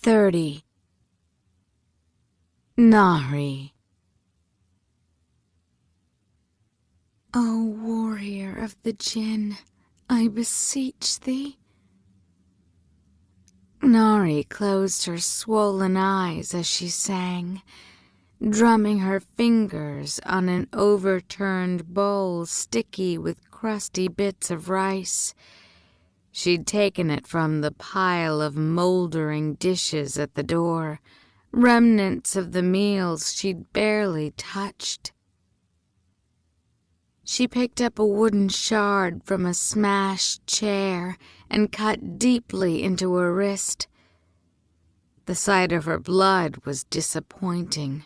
30. Nahri. O warrior of the Jinn, I beseech thee. Nahri closed her swollen eyes as she sang, drumming her fingers on an overturned bowl sticky with crusty bits of rice. She'd taken it from the pile of moldering dishes at the door, remnants of the meals she'd barely touched. She picked up a wooden shard from a smashed chair and cut deeply into her wrist. The sight of her blood was disappointing.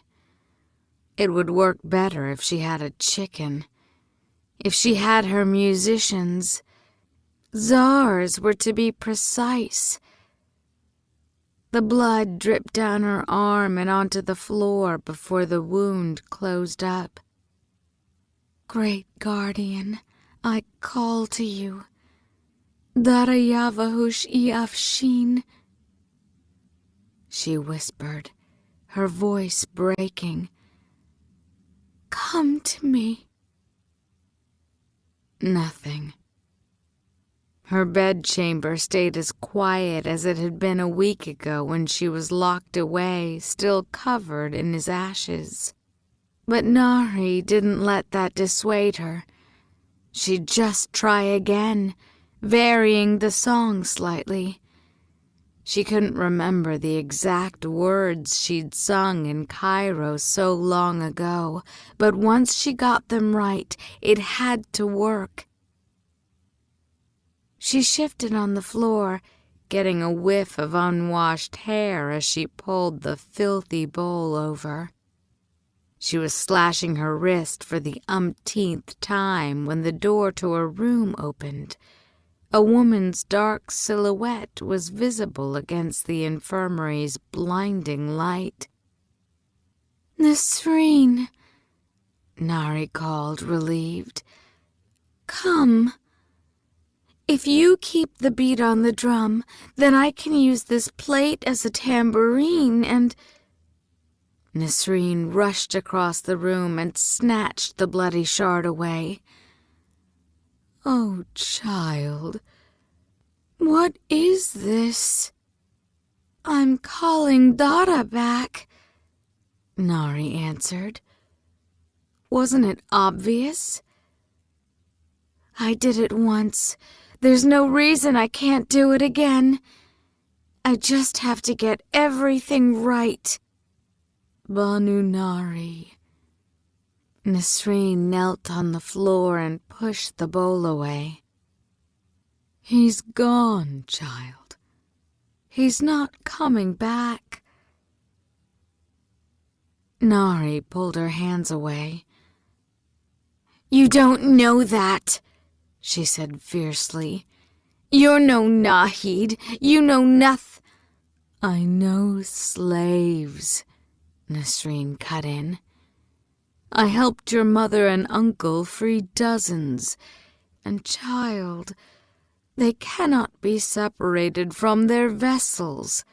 It would work better if she had a chicken. If she had her musicians. Czars were to be precise. The blood dripped down her arm and onto the floor before the wound closed up. Great guardian, I call to you. Dara Yavahush Iafshin, she whispered, her voice breaking. Come to me. Nothing. Her bedchamber stayed as quiet as it had been a week ago when she was locked away, still covered in his ashes. But Nahri didn't let that dissuade her. She'd just try again, varying the song slightly. She couldn't remember the exact words she'd sung in Cairo so long ago, but once she got them right, it had to work. She shifted on the floor, getting a whiff of unwashed hair as she pulled the filthy bowl over. She was slashing her wrist for the umpteenth time when the door to her room opened. A woman's dark silhouette was visible against the infirmary's blinding light. Nasreen, Nahri called, relieved. Come. If you keep the beat on the drum, then I can use this plate as a tambourine and... Nasreen rushed across the room and snatched the bloody shard away. Oh, child, what is this? I'm calling Dara back, Nahri answered. Wasn't it obvious? I did it once. There's no reason I can't do it again. I just have to get everything right. Banu Nahri. Nasreen knelt on the floor and pushed the bowl away. He's gone, child. He's not coming back. Nahri pulled her hands away. You don't know that, she said fiercely. You're no Nahid. You know nothing. I know slaves, Nasreen cut in. I helped your mother and uncle free dozens. And child, they cannot be separated from their vessels.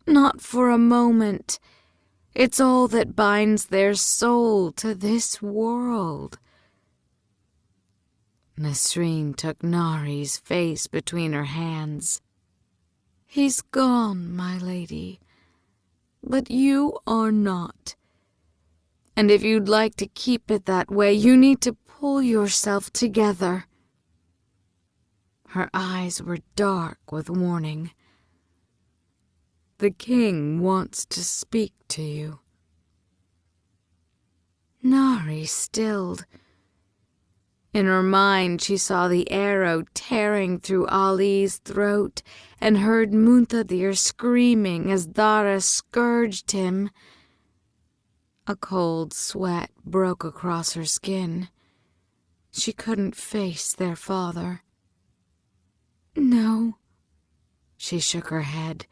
Not for a moment. It's all that binds their soul to this world. Nasreen took Nahri's face between her hands. He's gone, my lady. But you are not. And if you'd like to keep it that way, you need to pull yourself together. Her eyes were dark with warning. The king wants to speak to you. Nahri stilled. In her mind, she saw the arrow tearing through Ali's throat and heard Muntadir screaming as Dara scourged him. A cold sweat broke across her skin. She couldn't face their father. No, she shook her head.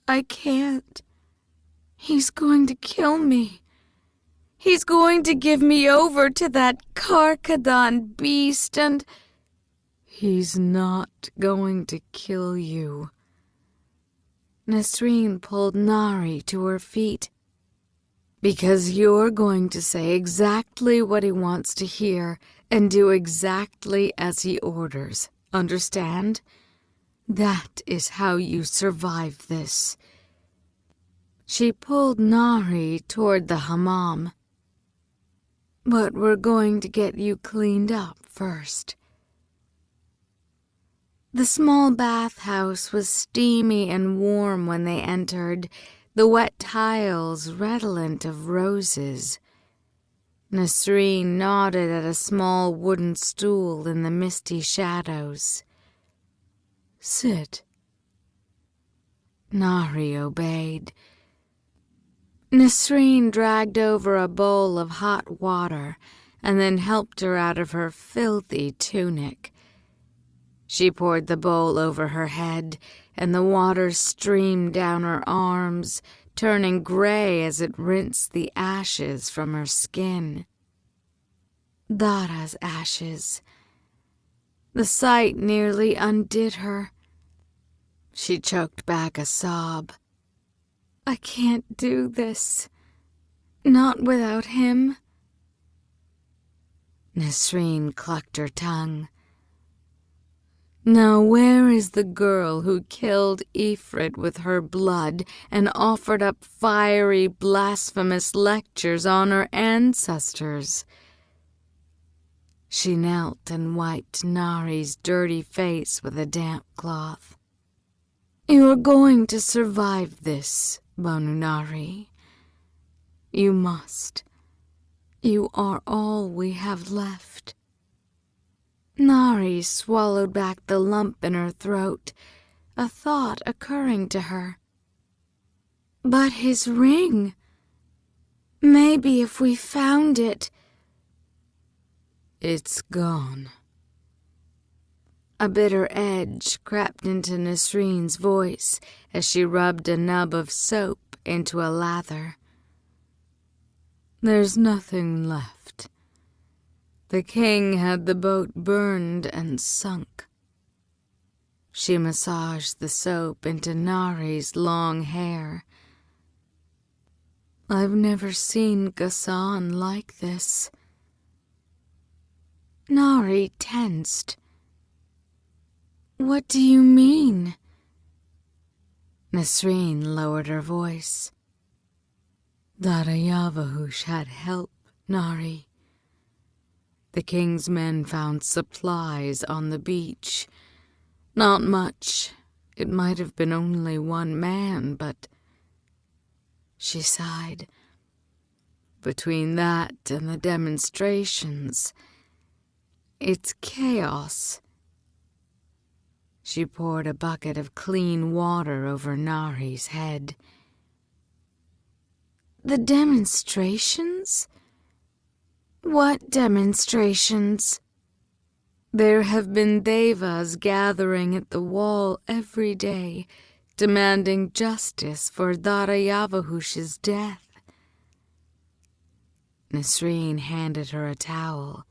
I can't. He's going to kill me. He's going to give me over to that Karkadan beast and... He's not going to kill you. Nasreen pulled Nahri to her feet. "Because you're going to say exactly what he wants to hear and do exactly as he orders. Understand? That is how you survive this." She pulled Nahri toward the hammam. "But we're going to get you cleaned up first." The small bathhouse was steamy and warm when they entered, the wet tiles redolent of roses. Nasreen nodded at a small wooden stool in the misty shadows. "Sit." Nahri obeyed. Nasreen dragged over a bowl of hot water and then helped her out of her filthy tunic. She poured the bowl over her head, and the water streamed down her arms, turning gray as it rinsed the ashes from her skin. Dara's ashes. The sight nearly undid her. She choked back a sob. "I can't do this. Not without him." Nasreen clucked her tongue. "Now where is the girl who killed Ifrit with her blood and offered up fiery, blasphemous lectures on her ancestors?" She knelt and wiped Nahri's dirty face with a damp cloth. "You are going to survive this, Banu Nahri. You must. You are all we have left." Nahri swallowed back the lump in her throat, a thought occurring to her. "But his ring. Maybe if we found it—" "It's gone." A bitter edge crept into Nasreen's voice as she rubbed a nub of soap into a lather. "There's nothing left. The king had the boat burned and sunk." She massaged the soap into Nahri's long hair. "I've never seen Ghassan like this." Nahri tensed. "What do you mean?" Nasreen lowered her voice. "Daevabad had help, Nahri. The king's men found supplies on the beach. Not much. It might have been only one man, but—" She sighed. "Between that and the demonstrations, it's chaos." She poured a bucket of clean water over Nahri's head. "The demonstrations? What demonstrations?" "There have been devas gathering at the wall every day, demanding justice for Daevabad's death." Nasreen handed her a towel.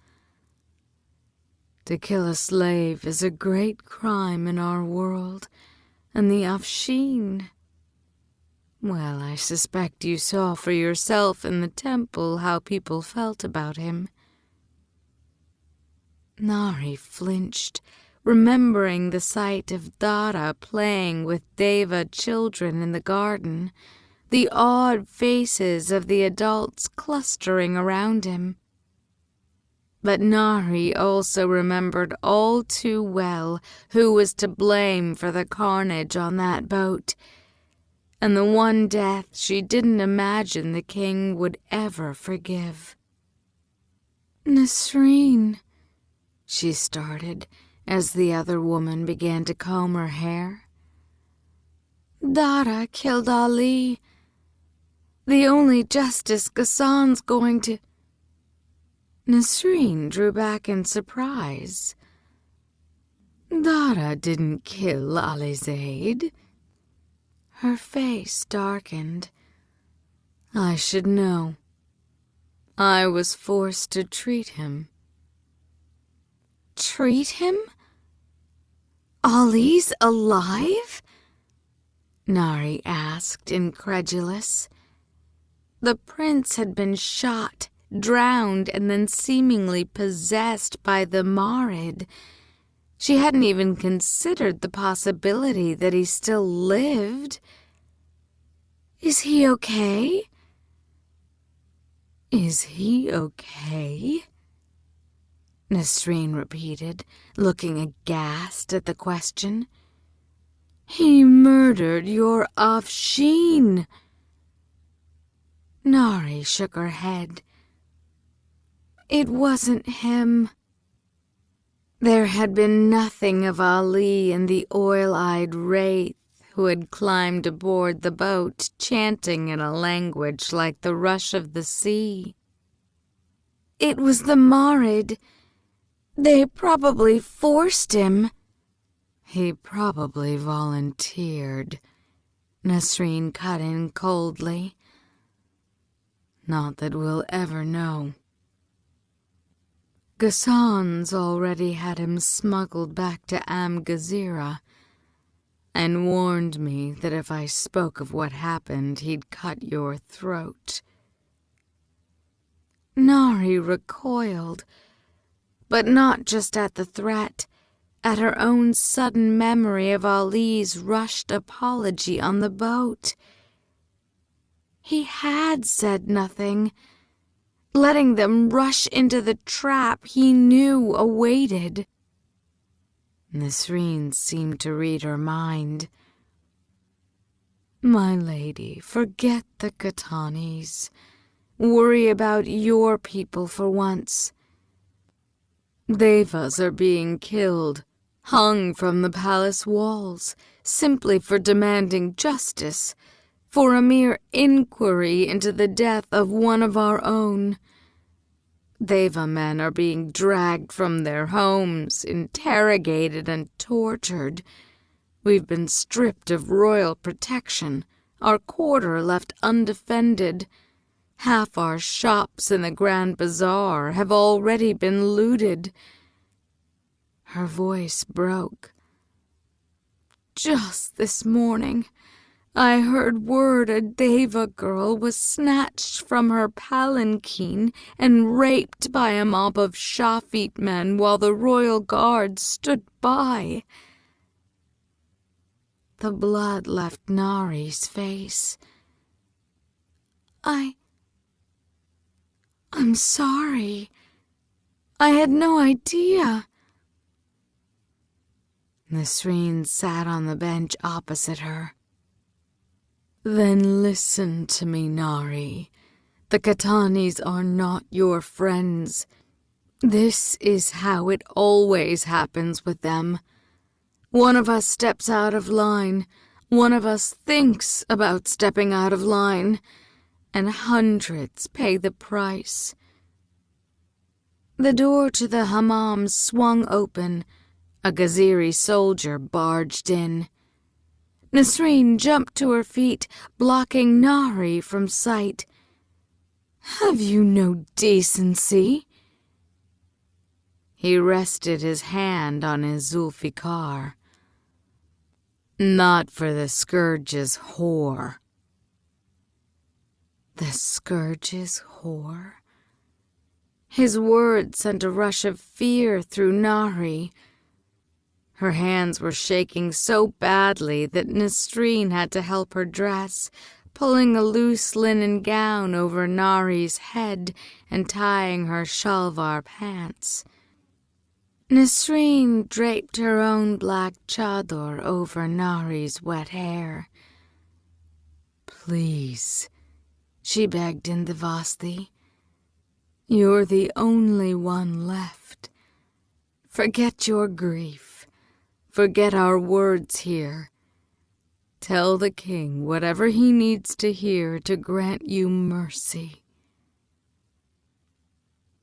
"To kill a slave is a great crime in our world, and the Afshin— Well, I suspect you saw for yourself in the temple how people felt about him." Nahri flinched, remembering the sight of Dara playing with Deva children in the garden, the awed faces of the adults clustering around him. But Nahri also remembered all too well who was to blame for the carnage on that boat, and the one death she didn't imagine the king would ever forgive. "Nasreen," she started as the other woman began to comb her hair. "Dara killed Ali. The only justice Ghassan's going to—" Nasreen drew back in surprise. "Dara didn't kill Ali Zaid." Her face darkened. "I should know. I was forced to treat him." "Treat him? Ali's alive?" Nahri asked, incredulous. The prince had been shot, drowned, and then seemingly possessed by the Marid. She hadn't even considered the possibility that he still lived. Is he okay? Is he okay? Nasreen repeated, looking aghast at the question. He murdered your Afshin. Nahri shook her head. It wasn't him. There had been nothing of Ali and the oil-eyed wraith who had climbed aboard the boat, chanting in a language like the rush of the sea. It was the Marid. They probably forced him. He probably volunteered. Nasreen cut in coldly. Not that we'll ever know. Ghassan's already had him smuggled back to Am-Gazira and warned me that if I spoke of what happened, he'd cut your throat. Nahri recoiled, but not just at the threat, at her own sudden memory of Ali's rushed apology on the boat. He had said nothing, letting them rush into the trap he knew awaited. Nasreen seemed to read her mind. My lady, forget the Katanis. Worry about your people for once. Devas are being killed, hung from the palace walls, simply for demanding justice, for a mere inquiry into the death of one of our own. Deva men are being dragged from their homes, interrogated and tortured. We've been stripped of royal protection, our quarter left undefended. Half our shops in the Grand Bazaar have already been looted. Her voice broke. Just this morning, I heard word a Deva girl was snatched from her palanquin and raped by a mob of Shafit men while the royal guard stood by. The blood left Nahri's face. I'm sorry. I had no idea. Nasreen sat on the bench opposite her. Then listen to me, Nahri. The Katanis are not your friends. This is how it always happens with them. One of us steps out of line. One of us thinks about stepping out of line. And hundreds pay the price. The door to the hammam swung open. A Ghaziri soldier barged in. Nasreen jumped to her feet, blocking Nahri from sight. Have you no decency? He rested his hand on his Zulfikar. Not for the Scourge's whore. The Scourge's whore? His words sent a rush of fear through Nahri. Her hands were shaking so badly that Nasreen had to help her dress, pulling a loose linen gown over Nahri's head and tying her shalwar pants. Nasreen draped her own black chador over Nahri's wet hair. Please, she begged in Devasti. You're the only one left. Forget your grief. Forget our words here. Tell the king whatever he needs to hear to grant you mercy.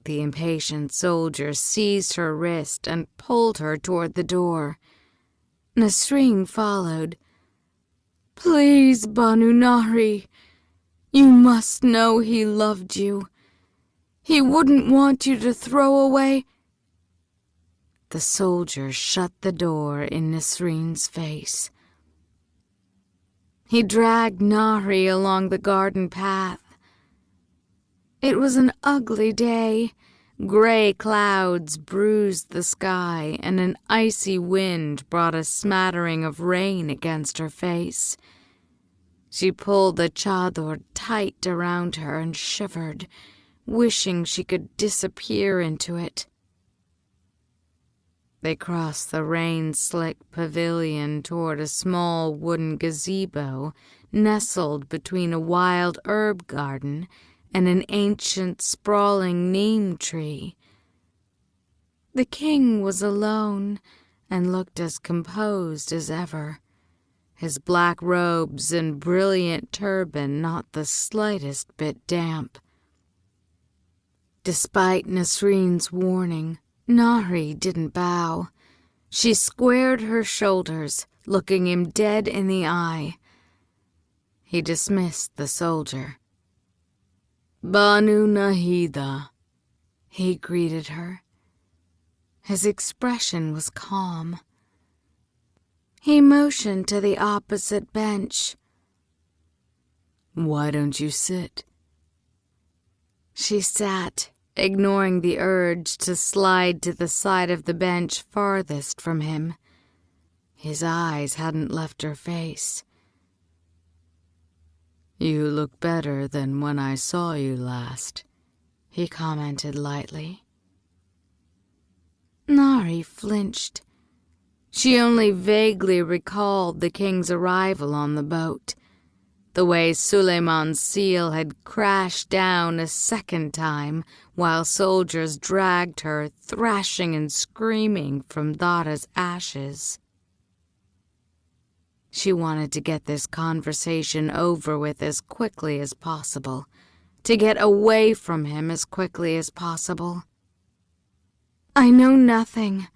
The impatient soldier seized her wrist and pulled her toward the door. Nasreen followed. Please, Banu Nahri, you must know he loved you. He wouldn't want you to throw away. The soldier shut the door in Nasreen's face. He dragged Nahri along the garden path. It was an ugly day. Gray clouds bruised the sky, and an icy wind brought a smattering of rain against her face. She pulled the chador tight around her and shivered, wishing she could disappear into it. They crossed the rain-slick pavilion toward a small wooden gazebo nestled between a wild herb garden and an ancient sprawling neem tree. The king was alone and looked as composed as ever, his black robes and brilliant turban not the slightest bit damp. Despite Nasreen's warning, Nahri didn't bow. She squared her shoulders, looking him dead in the eye. He dismissed the soldier. "Banu Nahida," he greeted her. His expression was calm. He motioned to the opposite bench. "Why don't you sit?" She sat, ignoring the urge to slide to the side of the bench farthest from him. His eyes hadn't left her face. "You look better than when I saw you last," he commented lightly. Nahri flinched. She only vaguely recalled the king's arrival on the boat, the way Suleiman's seal had crashed down a second time while soldiers dragged her, thrashing and screaming, from Dara's ashes. She wanted to get this conversation over with as quickly as possible, to get away from him as quickly as possible. "I know nothing,"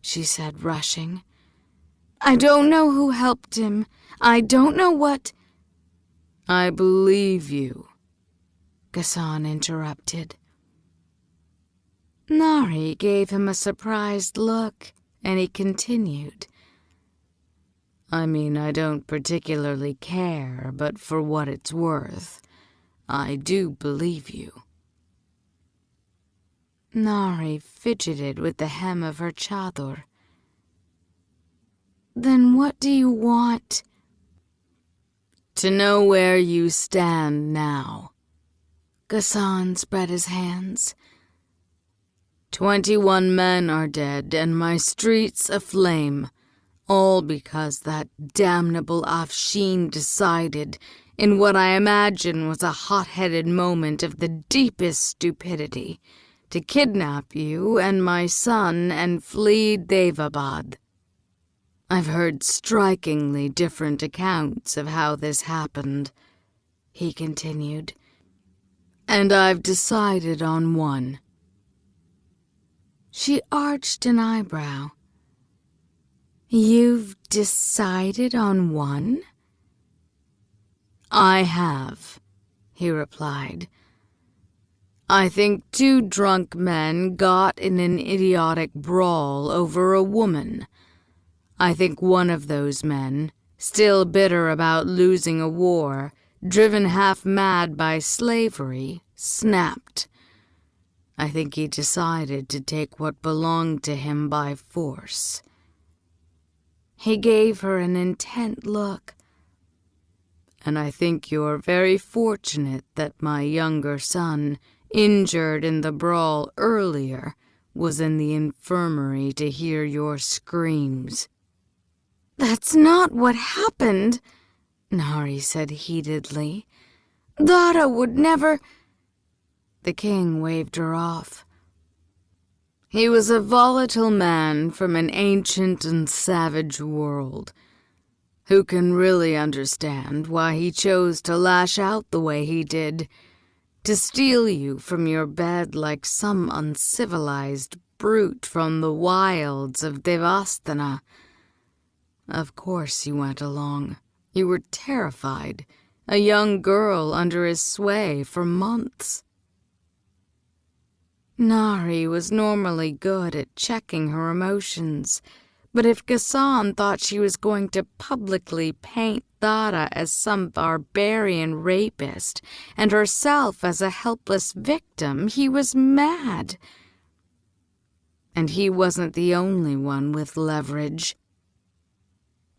she said, rushing. "I don't know who helped him. I don't know what—" "I believe you," Ghassan interrupted. Nahri gave him a surprised look, and he continued. "I mean, I don't particularly care, but for what it's worth, I do believe you." Nahri fidgeted with the hem of her chador. "Then what do you want?" "To know where you stand now." Ghassan spread his hands. 21 men are dead, and my streets aflame, all because that damnable Afshin decided, in what I imagine was a hot-headed moment of the deepest stupidity, to kidnap you and my son and flee Daevabad. I've heard strikingly different accounts of how this happened," he continued, "and I've decided on one." She arched an eyebrow. "You've decided on one?" "I have," he replied. "I think 2 drunk men got in an idiotic brawl over a woman. I think one of those men, still bitter about losing a war, driven half mad by slavery, snapped. I think he decided to take what belonged to him by force." He gave her an intent look. "And I think you're very fortunate that my younger son, injured in the brawl earlier, was in the infirmary to hear your screams." "That's not what happened," Nahri said heatedly. "Dara would never—" The king waved her off. "He was a volatile man from an ancient and savage world. Who can really understand why he chose to lash out the way he did, to steal you from your bed like some uncivilized brute from the wilds of Devastana? Of course you went along. You were terrified, a young girl under his sway for months." Nahri was normally good at checking her emotions, But if Ghassan thought she was going to publicly paint Dara as some barbarian rapist and herself as a helpless victim, he was mad. And he wasn't the only one with leverage.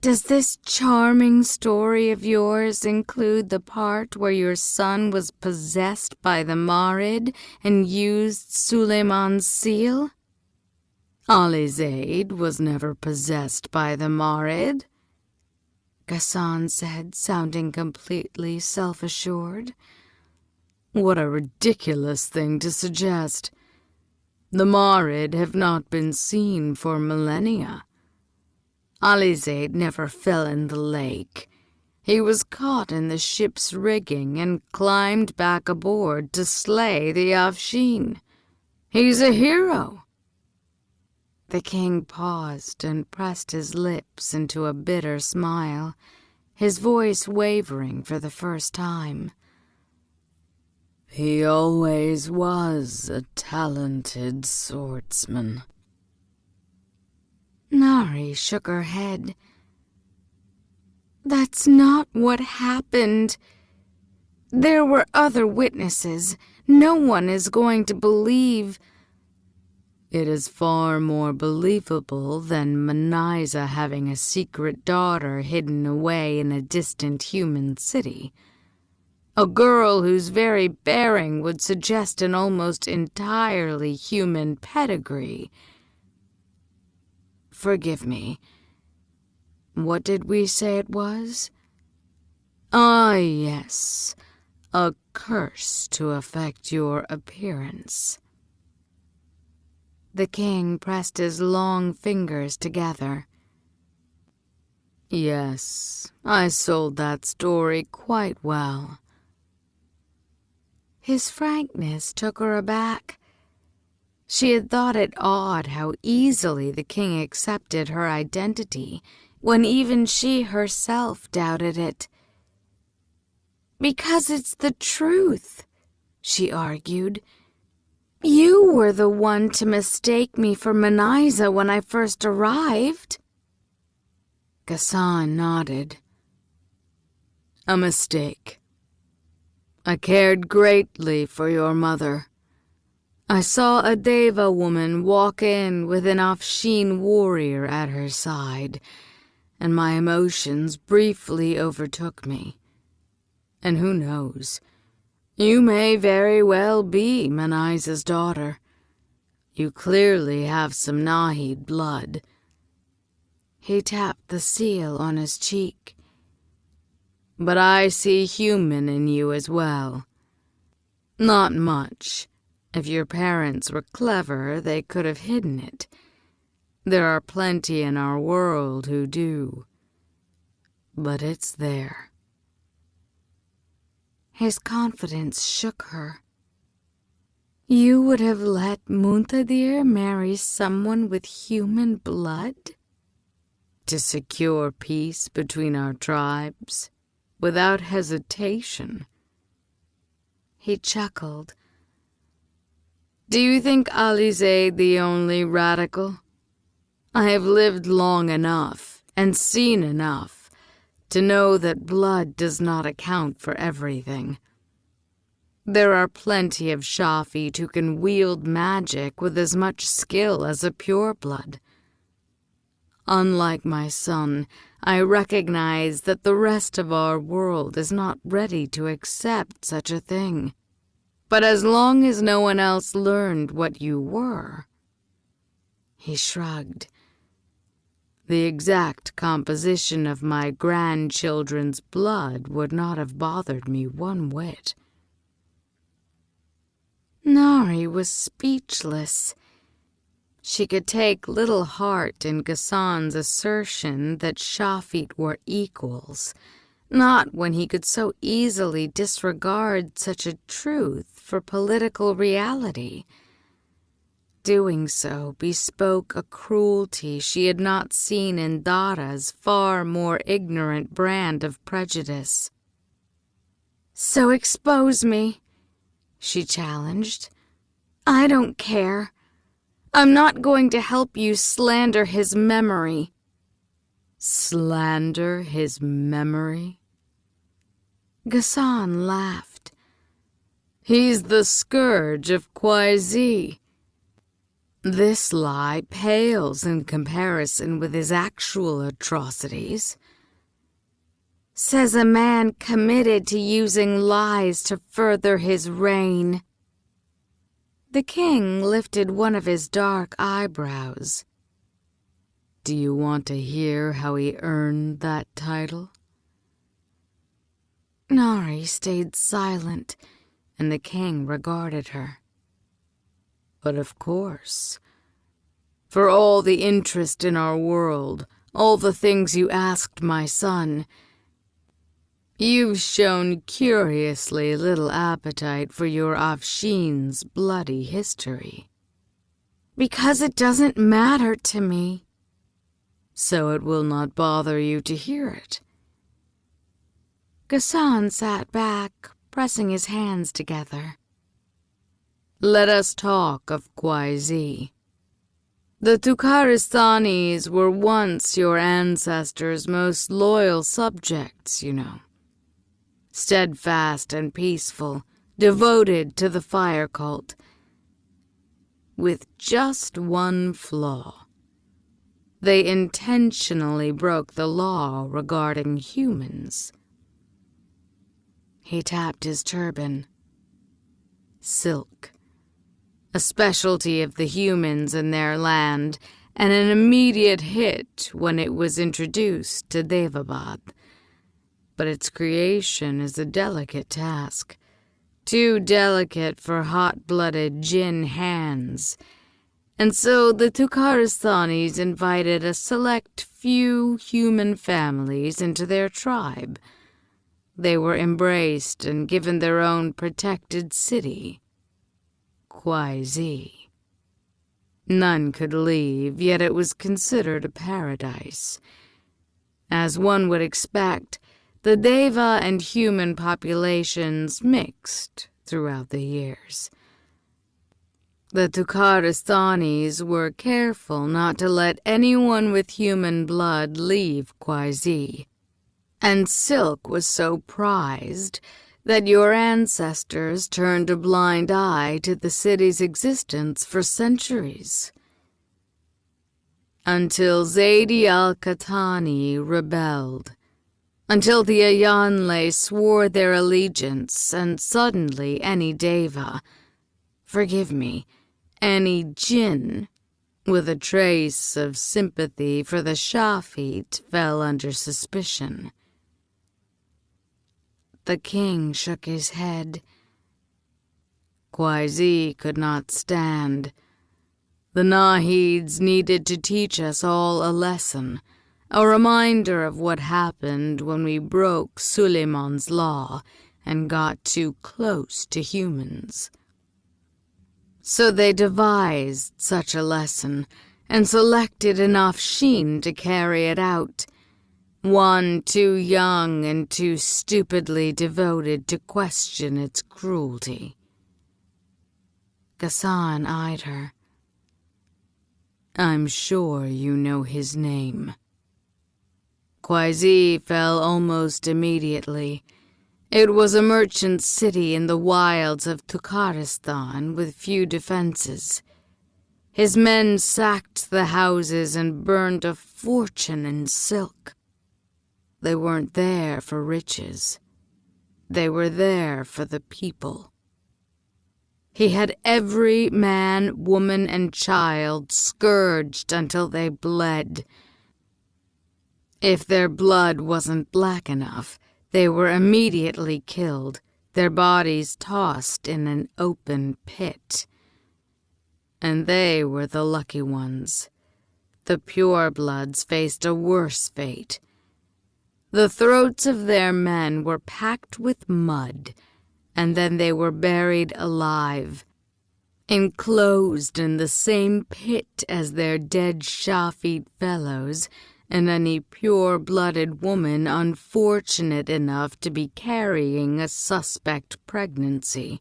Does this charming story of yours include the part where your son was possessed by the Marid and used Suleiman's seal? Ali Zaid was never possessed by the Marid, Ghassan said, sounding completely self-assured. What a ridiculous thing to suggest. The Marid have not been seen for millennia. Ali Zaid never fell in the lake. He was caught in the ship's rigging and climbed back aboard to slay the Afshin. He's a hero. The king paused and pressed his lips into a bitter smile, his voice wavering for the first time. He always was a talented swordsman. Nahri shook her head. That's not what happened. There were other witnesses. No one is going to believe. It is far more believable than Manaiza having a secret daughter hidden away in a distant human city. A girl whose very bearing would suggest an almost entirely human pedigree. Forgive me. What did we say it was? Ah, yes. A curse to affect your appearance. The king pressed his long fingers together. Yes, I sold that story quite well. His frankness took her aback. She had thought it odd how easily the king accepted her identity, when even she herself doubted it. Because it's the truth, she argued. You were the one to mistake me for Manaiza when I first arrived. Ghassan nodded. A mistake. I cared greatly for your mother. I saw a Deva woman walk in with an Afshin warrior at her side, and my emotions briefly overtook me. And who knows? You may very well be Manaiza's daughter. You clearly have some Nahid blood. He tapped the seal on his cheek. But I see human in you as well. Not much. If your parents were clever, they could have hidden it. There are plenty in our world who do. But it's there. His confidence shook her. You would have let Muntadir marry someone with human blood? To secure peace between our tribes, without hesitation. He chuckled. Do you think Ali Zaid the only radical? I have lived long enough and seen enough to know that blood does not account for everything. There are plenty of Shafid who can wield magic with as much skill as a pureblood. Unlike my son, I recognize that the rest of our world is not ready to accept such a thing. But as long as no one else learned what you were... He shrugged. The exact composition of my grandchildren's blood would not have bothered me one whit. Nahri was speechless. She could take little heart in Ghassan's assertion that Shafid were equals, not when he could so easily disregard such a truth for political reality. Doing so bespoke a cruelty she had not seen in Dara's far more ignorant brand of prejudice. So expose me, she challenged. I don't care. I'm not going to help you slander his memory." "Slander his memory?" Ghassan laughed. "He's the scourge of Qaizi. This lie pales in comparison with his actual atrocities." "Says a man committed to using lies to further his reign." The king lifted one of his dark eyebrows. "Do you want to hear how he earned that title?" Nahri stayed silent, and the king regarded her. "But of course. For all the interest in our world, all the things you asked my son, you've shown curiously little appetite for your Afshin's bloody history." "Because it doesn't matter to me." "So it will not bother you to hear it." Ghassan sat back, pressing his hands together. "Let us talk of Qaizi. The Tukharistanis were once your ancestors' most loyal subjects, you know. Steadfast and peaceful, devoted to the fire cult. With just one flaw. They intentionally broke the law regarding humans." He tapped his turban. "Silk. A specialty of the humans in their land, and an immediate hit when it was introduced to Daevabad. But its creation is a delicate task, too delicate for hot-blooded jinn hands, and so the Tukharistanis invited a select few human families into their tribe. They were embraced and given their own protected city, Qaizi. None could leave, yet it was considered a paradise. As one would expect, the Deva and human populations mixed throughout the years. The Tukharistanis were careful not to let anyone with human blood leave Qaizi, and silk was so prized that your ancestors turned a blind eye to the city's existence for centuries. Until Zaidi al-Qahtani rebelled, until the Ayanle swore their allegiance, and suddenly any Deva, forgive me, any jinn, with a trace of sympathy for the Shafit fell under suspicion. The king shook his head. Qaizi could not stand. The Nahids needed to teach us all a lesson, a reminder of what happened when we broke Suleiman's law and got too close to humans. So they devised such a lesson and selected an Afshin to carry it out, one too young and too stupidly devoted to question its cruelty. Ghassan eyed her. I'm sure you know his name. Qaizi fell almost immediately. It was a merchant city in the wilds of Tukharistan with few defenses. His men sacked the houses and burned a fortune in silk. They weren't there for riches. They were there for the people. He had every man, woman, and child scourged until they bled. If their blood wasn't black enough, they were immediately killed, their bodies tossed in an open pit. And they were the lucky ones. The purebloods faced a worse fate. The throats of their men were packed with mud, and then they were buried alive, enclosed in the same pit as their dead Shafit fellows and any pure-blooded woman unfortunate enough to be carrying a suspect pregnancy.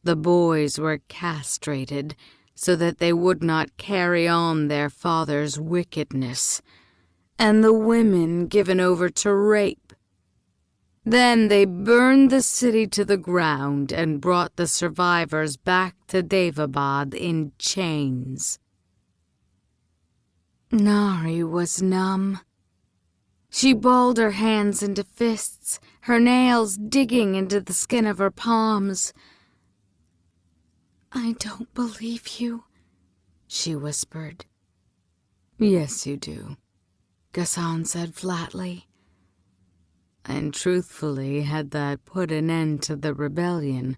The boys were castrated, so that they would not carry on their father's wickedness, and the women given over to rape. Then they burned the city to the ground and brought the survivors back to Daevabad in chains. Nahri was numb. She balled her hands into fists, her nails digging into the skin of her palms. "I don't believe you," she whispered. "Yes, you do," Ghassan said flatly. "And truthfully, had that put an end to the rebellion,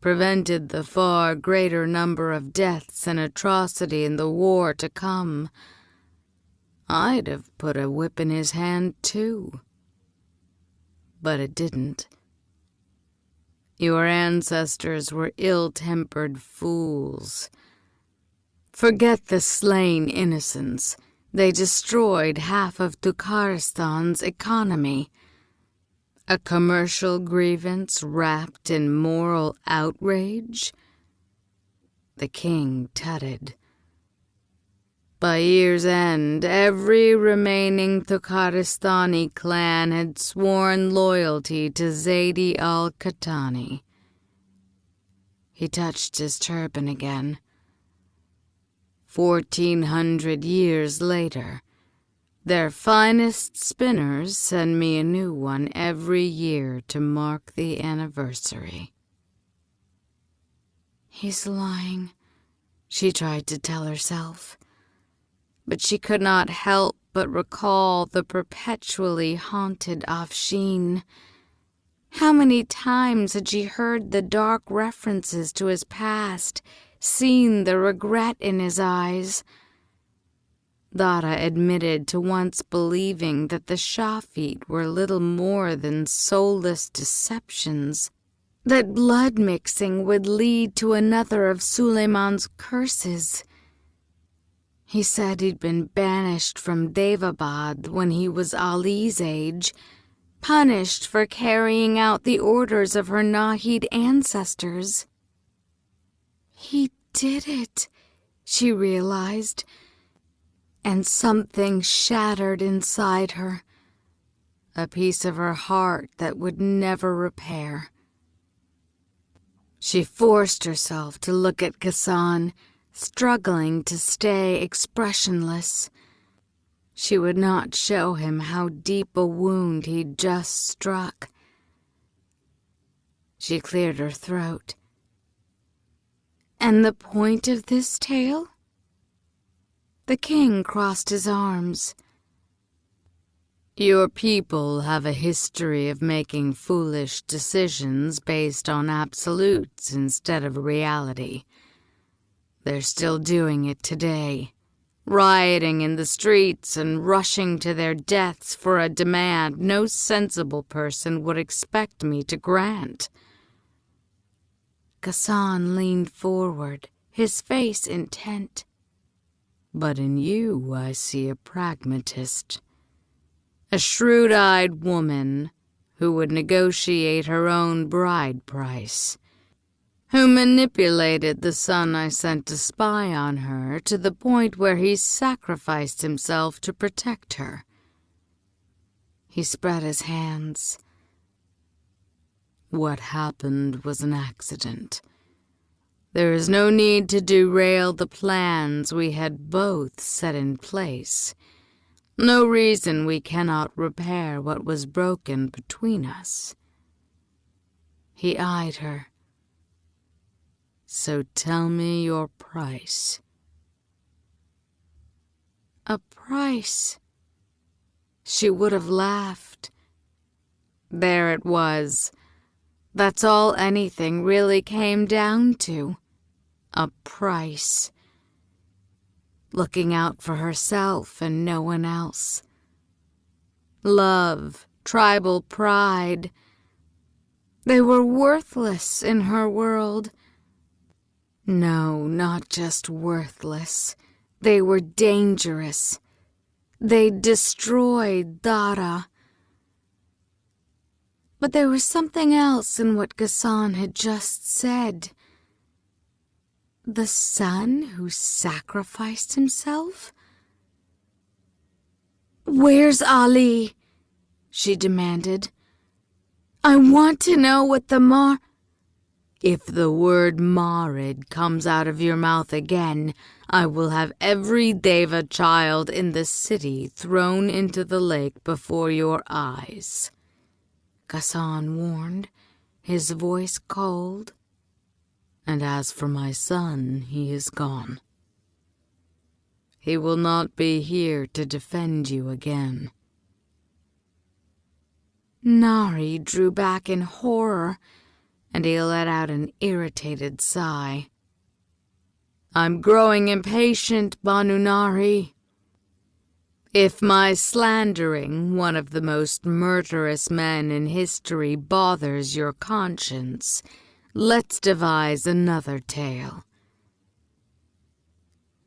prevented the far greater number of deaths and atrocity in the war to come, I'd have put a whip in his hand too. But it didn't. Your ancestors were ill-tempered fools. Forget the slain innocents. They destroyed half of Tukharistan's economy. A commercial grievance wrapped in moral outrage?" The king tutted. By year's end, every remaining Tukharistani clan had sworn loyalty to Zaidi al-Qahtani. He touched his turban again. 1,400 years later, their finest spinners send me a new one every year to mark the anniversary. "He's lying," she tried to tell herself. But she could not help but recall the perpetually haunted Afshin. How many times had she heard the dark references to his past, seen the regret in his eyes? Dara admitted to once believing that the Shafit were little more than soulless deceptions, that blood mixing would lead to another of Suleiman's curses. He said he'd been banished from Daevabad when he was Ali's age, punished for carrying out the orders of her Nahid ancestors. He did it, she realized, and something shattered inside her, a piece of her heart that would never repair. She forced herself to look at Ghassan, struggling to stay expressionless. She would not show him how deep a wound he'd just struck. She cleared her throat. "And the point of this tale?" The king crossed his arms. "Your people have a history of making foolish decisions based on absolutes instead of reality. They're still doing it today, rioting in the streets and rushing to their deaths for a demand no sensible person would expect me to grant." Ghassan leaned forward, his face intent. "But in you I see a pragmatist, a shrewd-eyed woman who would negotiate her own bride price, who manipulated the son I sent to spy on her to the point where he sacrificed himself to protect her." He spread his hands. "What happened was an accident. There is no need to derail the plans we had both set in place. No reason we cannot repair what was broken between us." He eyed her. "So tell me your price." A price? She would have laughed. There it was. That's all anything really came down to. A price. Looking out for herself and no one else. Love, tribal pride. They were worthless in her world. No, not just worthless. They were dangerous. They destroyed Dara. But there was something else in what Ghassan had just said. The son who sacrificed himself? "Where's Ali?" she demanded. "I want to know what the If the word Marid comes out of your mouth again, I will have every Deva child in the city thrown into the lake before your eyes," Ghassan warned, his voice cold. "And as for my son, he is gone. He will not be here to defend you again." Nahri drew back in horror, and he let out an irritated sigh. "I'm growing impatient, Banu Nahri. If my slandering one of the most murderous men in history bothers your conscience, let's devise another tale."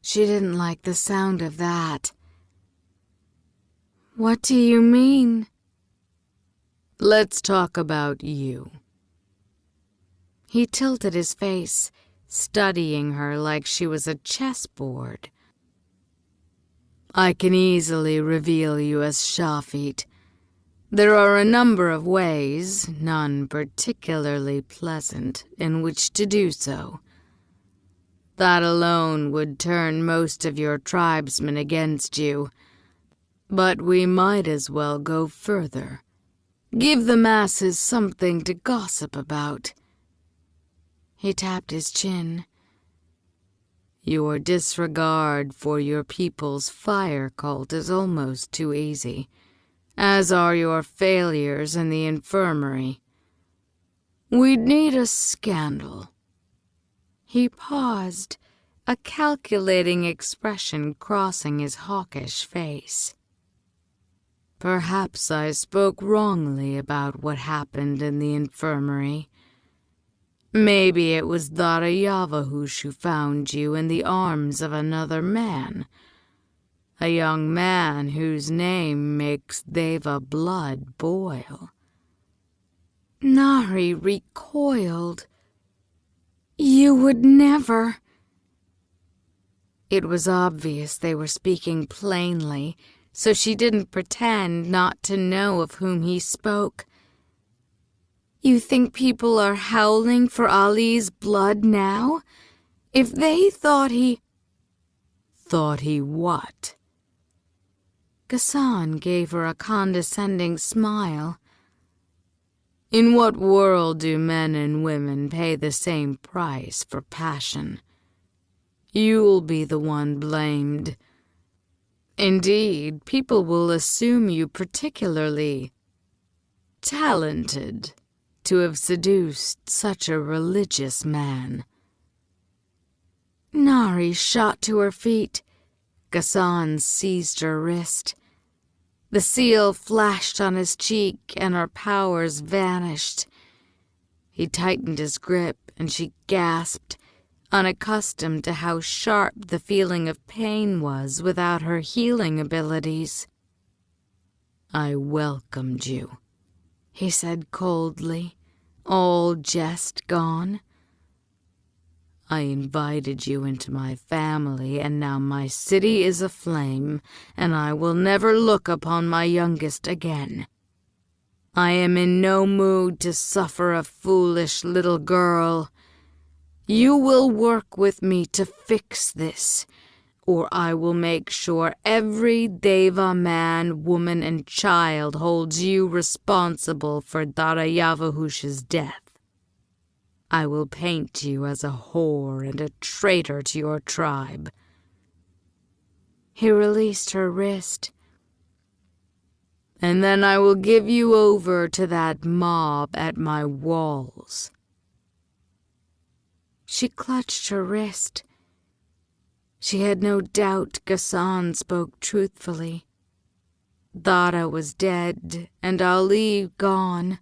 She didn't like the sound of that. "What do you mean?" "Let's talk about you." He tilted his face, studying her like she was a chessboard. "I can easily reveal you as Shafit. There are a number of ways, none particularly pleasant, in which to do so. That alone would turn most of your tribesmen against you. But we might as well go further. Give the masses something to gossip about." He tapped his chin. "Your disregard for your people's fire cult is almost too easy, as are your failures in the infirmary. We'd need a scandal." He paused, a calculating expression crossing his hawkish face. "Perhaps I spoke wrongly about what happened in the infirmary. Maybe it was Daevabad who found you in the arms of another man, a young man whose name makes Deva blood boil." Nahri recoiled. "You would never." It was obvious they were speaking plainly, so she didn't pretend not to know of whom he spoke. "You think people are howling for Ali's blood now? If they thought he—" "Thought he what?" Ghassan gave her a condescending smile. "In what world do men and women pay the same price for passion? You'll be the one blamed. Indeed, people will assume you particularly talented to have seduced such a religious man." Nahri shot to her feet. Ghassan seized her wrist. The seal flashed on his cheek, and her powers vanished. He tightened his grip, and she gasped, unaccustomed to how sharp the feeling of pain was without her healing abilities. "I welcomed you," he said coldly, all jest gone. "I invited you into my family, and now my city is aflame, and I will never look upon my youngest again. I am in no mood to suffer a foolish little girl. You will work with me to fix this, or I will make sure every Deva man, woman, and child holds you responsible for Daevabad's death. I will paint you as a whore and a traitor to your tribe." He released her wrist. "And then I will give you over to that mob at my walls." She clutched her wrist. She had no doubt Ghassan spoke truthfully. Dara was dead, and Ali gone.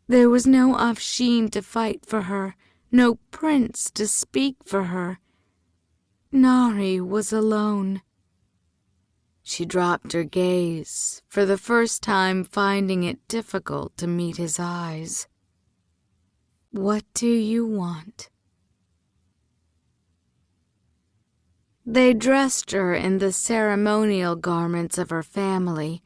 There was no Afshin to fight for her, no prince to speak for her. Nahri was alone. She dropped her gaze, for the first time finding it difficult to meet his eyes. "What do you want?" They dressed her in the ceremonial garments of her family,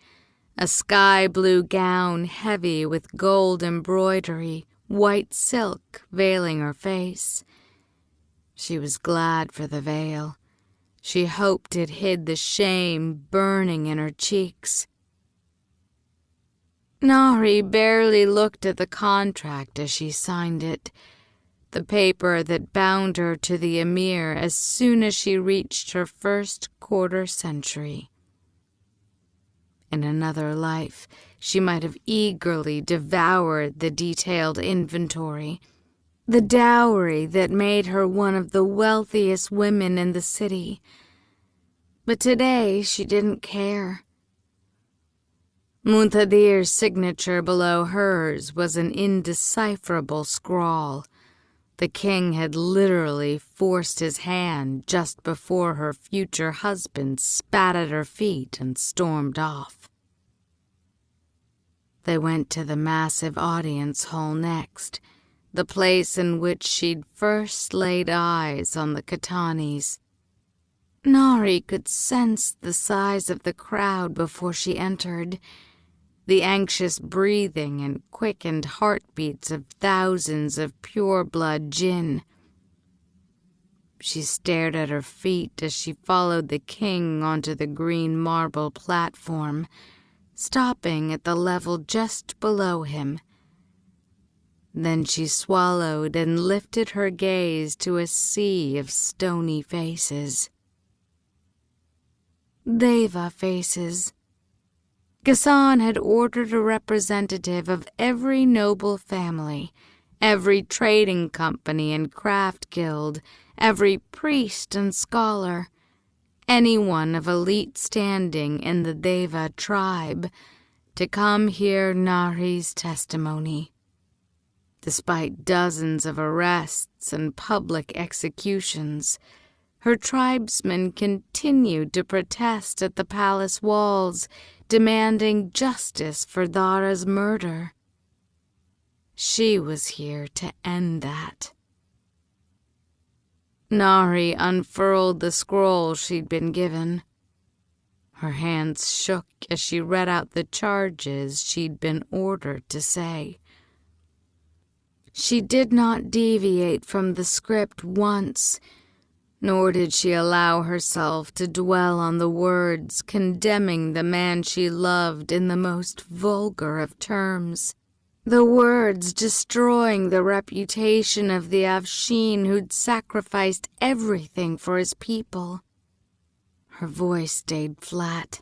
a sky-blue gown heavy with gold embroidery, white silk veiling her face. She was glad for the veil. She hoped it hid the shame burning in her cheeks. Nahri barely looked at the contract as she signed it, the paper that bound her to the emir as soon as she reached her first quarter century. In another life, she might have eagerly devoured the detailed inventory, the dowry that made her one of the wealthiest women in the city. But today she didn't care. Muntadir's signature below hers was an indecipherable scrawl. The king had literally forced his hand just before her future husband spat at her feet and stormed off. They went to the massive audience hall next, the place in which she'd first laid eyes on the Katanis. Nahri could sense the size of the crowd before she entered, the anxious breathing and quickened heartbeats of thousands of pure-blood jinn. She stared at her feet as she followed the king onto the green marble platform, stopping at the level just below him. Then she swallowed and lifted her gaze to a sea of stony faces. Deva faces. Ghassan had ordered a representative of every noble family, every trading company and craft guild, every priest and scholar, anyone of elite standing in the Deva tribe, to come hear Nahri's testimony. Despite dozens of arrests and public executions, her tribesmen continued to protest at the palace walls, demanding justice for Dara's murder. She was here to end that. Nahri unfurled the scroll she'd been given. Her hands shook as she read out the charges she'd been ordered to say. She did not deviate from the script once, nor did she allow herself to dwell on the words condemning the man she loved in the most vulgar of terms. The words destroying the reputation of the Afshin who'd sacrificed everything for his people. Her voice stayed flat.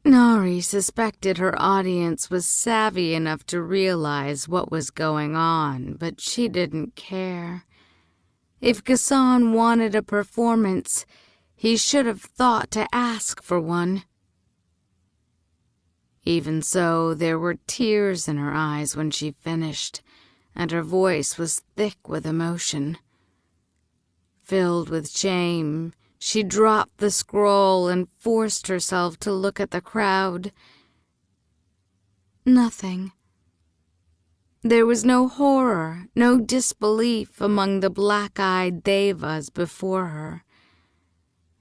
Nahri suspected her audience was savvy enough to realize what was going on, but she didn't care. If Ghassan wanted a performance, he should have thought to ask for one. Even so, there were tears in her eyes when she finished, and her voice was thick with emotion. Filled with shame, she dropped the scroll and forced herself to look at the crowd. Nothing. There was no horror, no disbelief among the black-eyed Devas before her.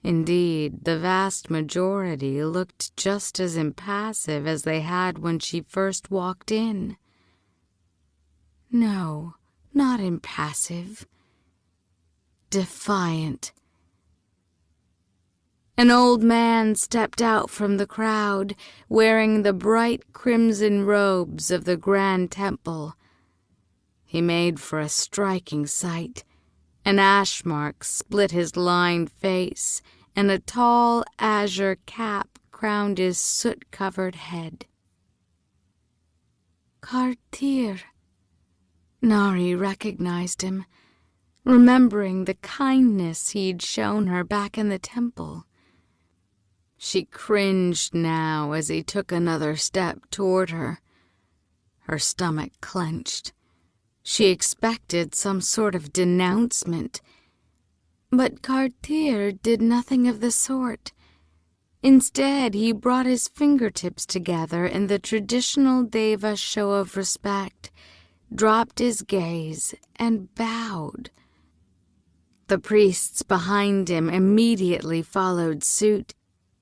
Indeed, the vast majority looked just as impassive as they had when she first walked in. No, not impassive. Defiant. An old man stepped out from the crowd, wearing the bright crimson robes of the Grand Temple. He made for a striking sight. An ash mark split his lined face, and a tall azure cap crowned his soot-covered head. Kartir. Nahri recognized him, remembering the kindness he'd shown her back in the temple. She cringed now as he took another step toward her. Her stomach clenched. She expected some sort of denouncement. But Kartir did nothing of the sort. Instead, he brought his fingertips together in the traditional Deva show of respect, dropped his gaze, and bowed. The priests behind him immediately followed suit,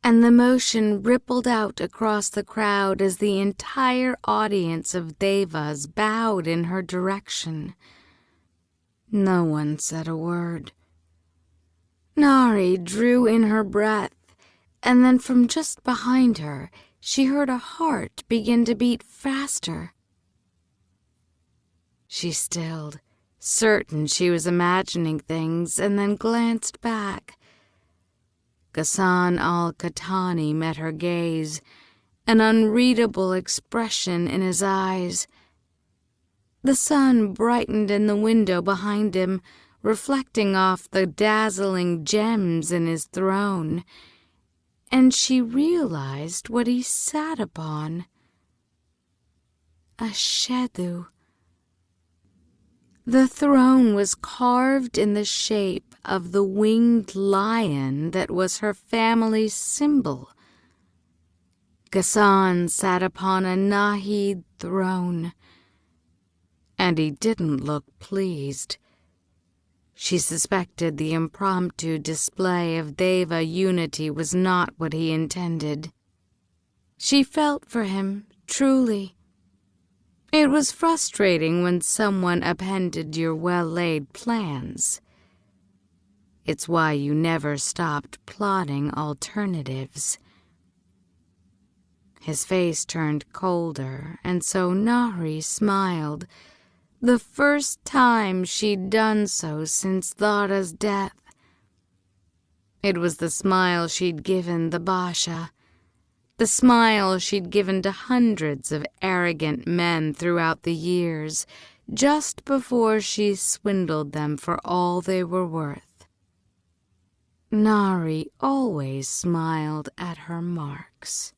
and the motion rippled out across the crowd as the entire audience of devas bowed in her direction. No one said a word. Nahri drew in her breath, and then from just behind her, she heard a heart begin to beat faster. She stilled, certain she was imagining things, and then glanced back. Ghassan al-Khatani met her gaze, an unreadable expression in his eyes. The sun brightened in the window behind him, reflecting off the dazzling gems in his throne, and she realized what he sat upon. A shedu. The throne was carved in the shape of the winged lion that was her family's symbol. Ghassan sat upon a Nahid throne, and he didn't look pleased. She suspected the impromptu display of Deva unity was not what he intended. She felt for him, truly. It was frustrating when someone upended your well-laid plans. It's why you never stopped plotting alternatives. His face turned colder, and so Nahri smiled, the first time she'd done so since Dara's death. It was the smile she'd given the Basha, the smile she'd given to hundreds of arrogant men throughout the years, just before she swindled them for all they were worth. Nahri always smiled at her marks.